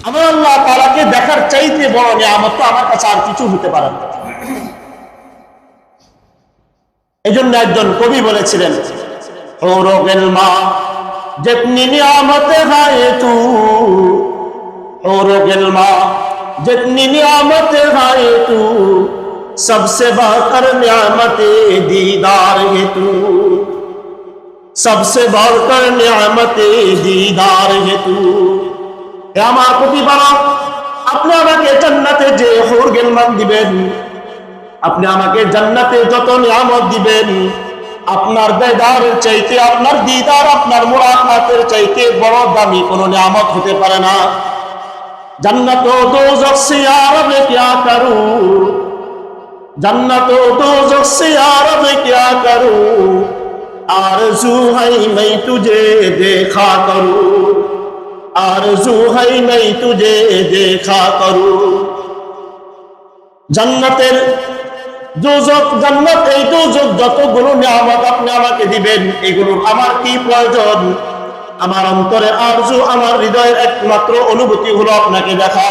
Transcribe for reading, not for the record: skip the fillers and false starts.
আমার আল্লাহ তাআলাকে দেখার চাইতে বড় নিয়ামত তো আমার কাছে আর কিছু হতে পারে না। এই জন্য একজন কবি বলেছিলেন, হৌরো গেলমা जितनी नियामत है तू, हौरो गिलमा जितनी नियामत है तू, सबसे बढ़कर नियामत दीदार है तू, सबसे बढ़कर नियामत दीदार है तू। আমার প্রতিপালক আপনি আমাকে জান্নাতে যে হৌর গিলমান দিবেন, আপনি আমাকে জান্নাতে যত নিয়ামত দিবেন, আপনার দিদারের চাইতে, আপনার দিদার, আপনার মুলাকাতের চাইতে বড় দামি কোনো নিয়ামত হতে পারে না। জান্নাত ও দোজখ সে यार मैं क्या करूं, जन्नत ও दोजख से यार मैं क्या करूं, आरज़ू है मैं तुझे देखा करूं, आरज़ू है मैं तुझे देखा करूं। জান্নাতের দোজখ, জান্নাত, এই দোজখ যতগুলো নিয়ামত আপনি আমাকে দিবেন, এগুলো আমার কি প্রয়োজন? আমার অন্তরে আরজু, আমার হৃদয়ের একমাত্র অনুভূতি হলো আপনাকে দেখা।